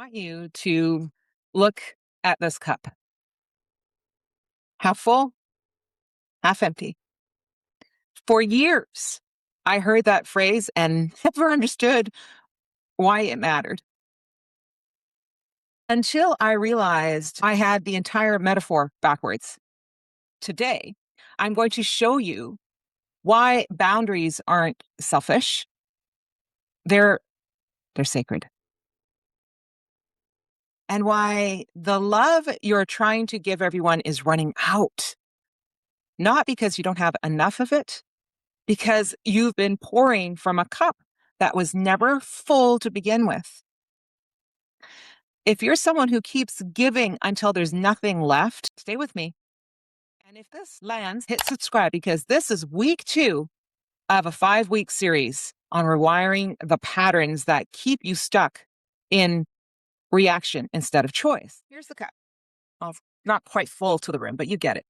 want you to look at this cup. Half full, half empty. For years, I heard that phrase and never understood why it mattered until I realized I had the entire metaphor backwards. Today, I'm going to show you why boundaries aren't selfish. They're sacred. And why the love you're trying to give everyone is running out. Not because you don't have enough of it, because you've been pouring from a cup that was never full to begin with. If you're someone who keeps giving until there's nothing left, stay with me. And if this lands, hit subscribe, because this is week 2 of a 5-week series on rewiring the patterns that keep you stuck in reaction instead of choice. Here's the cup. Well, not quite full to the rim, but you get it.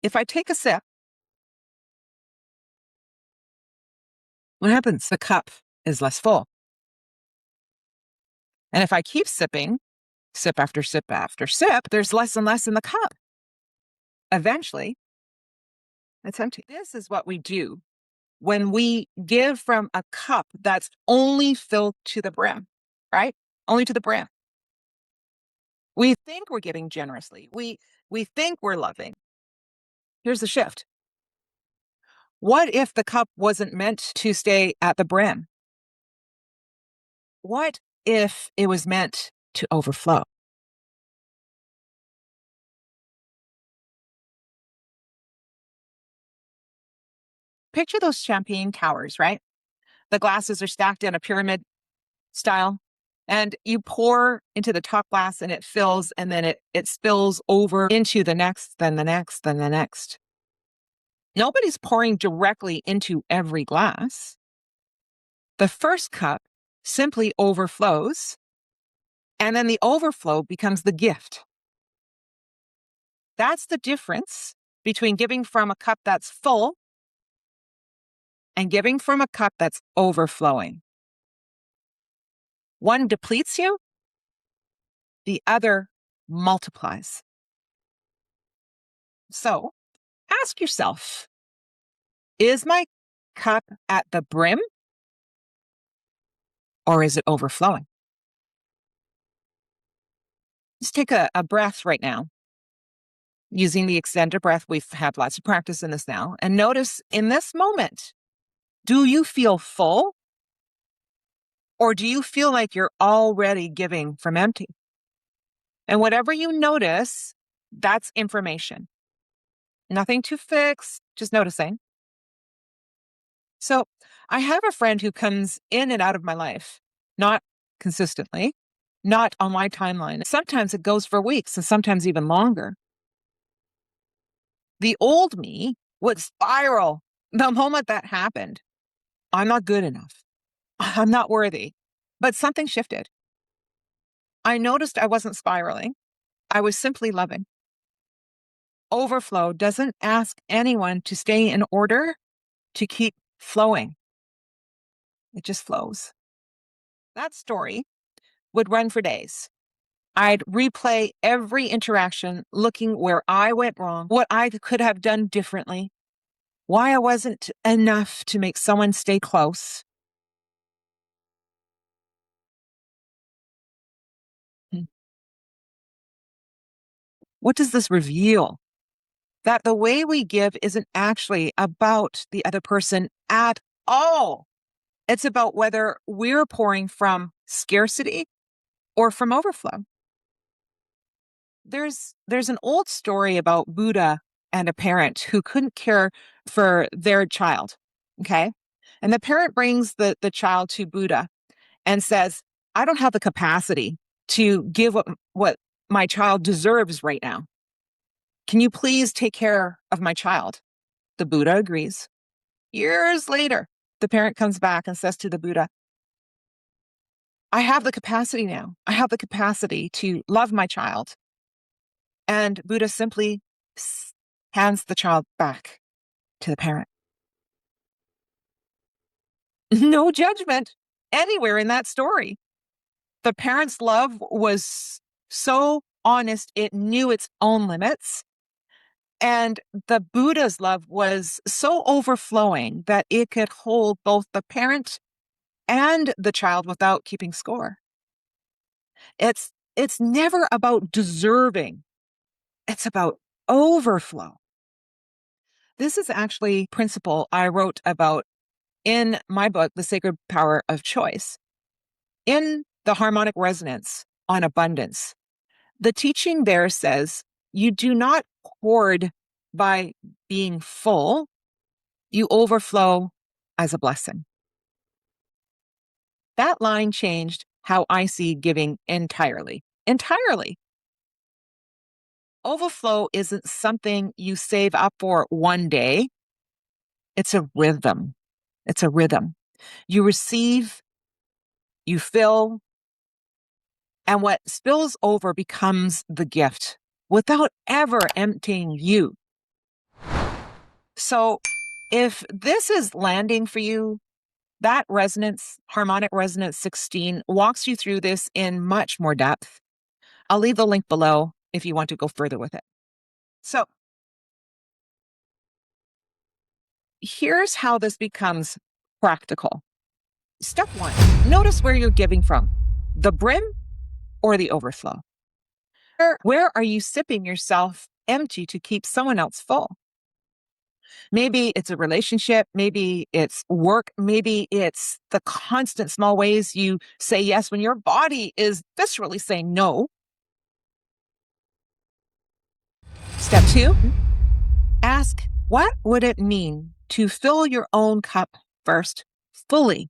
If I take a sip, what happens? The cup is less full. And if I keep sipping, sip after sip after sip, there's less and less in the cup. Eventually, it's empty. This is what we do when we give from a cup that's only filled to the brim, right? Only to the brim. We think we're giving generously. We think we're loving. Here's the shift. What if the cup wasn't meant to stay at the brim? What if it was meant to overflow? Picture those champagne towers, right? The glasses are stacked in a pyramid style, and you pour into the top glass and it fills, and then it spills over into the next, then the next, then the next. Nobody's pouring directly into every glass. The first cup simply overflows, and then the overflow becomes the gift. That's the difference between giving from a cup that's full and giving from a cup that's overflowing. One depletes you, the other multiplies. So ask yourself, is my cup at the brim or is it overflowing? Just take a breath right now. Using the extended breath, we've had lots of practice in this now. And notice in this moment, do you feel full or do you feel like you're already giving from empty? And whatever you notice, that's information. Nothing to fix, just noticing. So I have a friend who comes in and out of my life, not consistently, not on my timeline. Sometimes it goes for weeks and sometimes even longer. The old me would spiral the moment that happened. I'm not good enough. I'm not worthy. But something shifted. I noticed I wasn't spiraling. I was simply loving. Overflow doesn't ask anyone to stay in order, to keep flowing. It just flows. That story would run for days. I'd replay every interaction, looking where I went wrong, what I could have done differently, why I wasn't enough to make someone stay close. What does this reveal? That the way we give isn't actually about the other person at all. It's about whether we're pouring from scarcity or from overflow. There's an old story about Buddha and a parent who couldn't care for their child. Okay. And the parent brings the child to Buddha and says, I don't have the capacity to give what my child deserves right now. Can you please take care of my child? The Buddha agrees. Years later, the parent comes back and says to the Buddha, I have the capacity now. I have the capacity to love my child. And Buddha simply hands the child back to the parent. No judgment anywhere in that story. The parent's love was so honest, it knew its own limits. And the Buddha's love was so overflowing that it could hold both the parent and the child without keeping score. It's never about deserving. It's about overflow. This is actually a principle I wrote about in my book, The Sacred Power of Choice. In the harmonic resonance on abundance, the teaching there says you do not hoard by being full, you overflow as a blessing. That line changed how I see giving entirely. Entirely. Overflow isn't something you save up for one day. It's a rhythm. It's a rhythm. You receive, you fill, and what spills over becomes the gift without ever emptying you. So if this is landing for you, that resonance, harmonic resonance 16, walks you through this in much more depth. I'll leave the link below if you want to go further with it. So here's how this becomes practical. Step 1, notice where you're giving from, the brim or the overflow. Where are you sipping yourself empty to keep someone else full? Maybe it's a relationship, maybe it's work, maybe it's the constant small ways you say yes when your body is viscerally saying no. Step 2, ask, what would it mean to fill your own cup first, fully,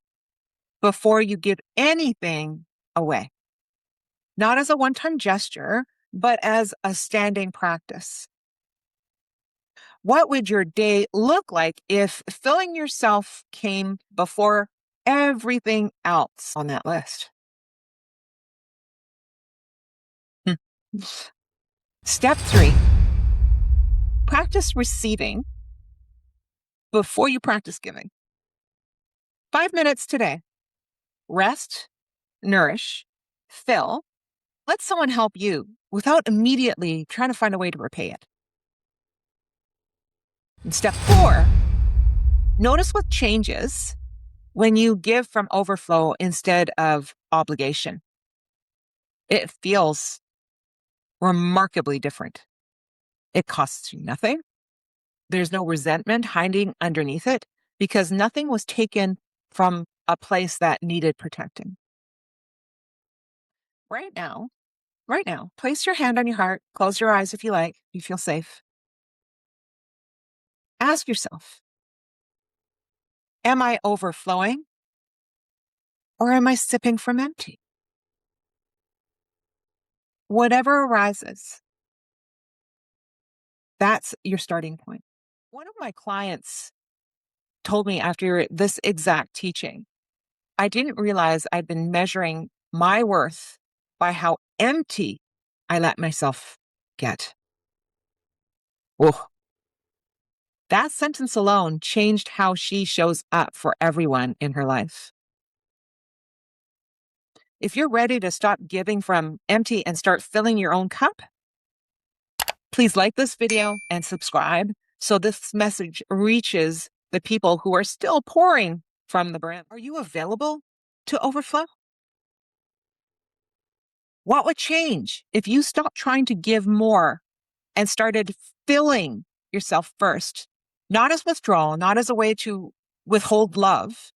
before you give anything away? Not as a one-time gesture, but as a standing practice. What would your day look like if filling yourself came before everything else on that list? Step 3, practice receiving before you practice giving. 5 minutes today. Rest, nourish, fill. Let someone help you without immediately trying to find a way to repay it. And step 4, notice what changes when you give from overflow instead of obligation. It feels remarkably different. It costs you nothing. There's no resentment hiding underneath it because nothing was taken from a place that needed protecting. Right now, place your hand on your heart, close your eyes if you like, you feel safe. Ask yourself, am I overflowing or am I sipping from empty? Whatever arises, that's your starting point. One of my clients told me after this exact teaching, I didn't realize I'd been measuring my worth by how empty I let myself get. Oh, that sentence alone changed how she shows up for everyone in her life. If you're ready to stop giving from empty and start filling your own cup, please like this video and subscribe so this message reaches the people who are still pouring from the brim. Are you available to overflow? What would change if you stopped trying to give more and started filling yourself first? Not as withdrawal, not as a way to withhold love,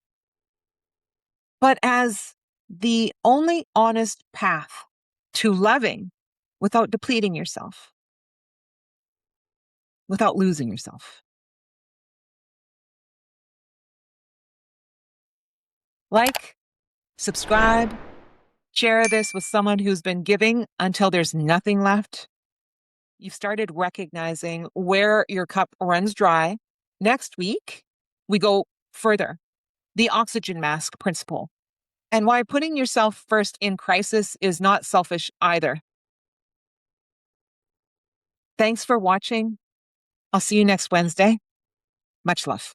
but as the only honest path to loving without depleting yourself, without losing yourself. Like, subscribe, share this with someone who's been giving until there's nothing left. You've started recognizing where your cup runs dry. Next week, we go further. The oxygen mask principle, and why putting yourself first in crisis is not selfish either. Thanks for watching. I'll see you next Wednesday. Much love.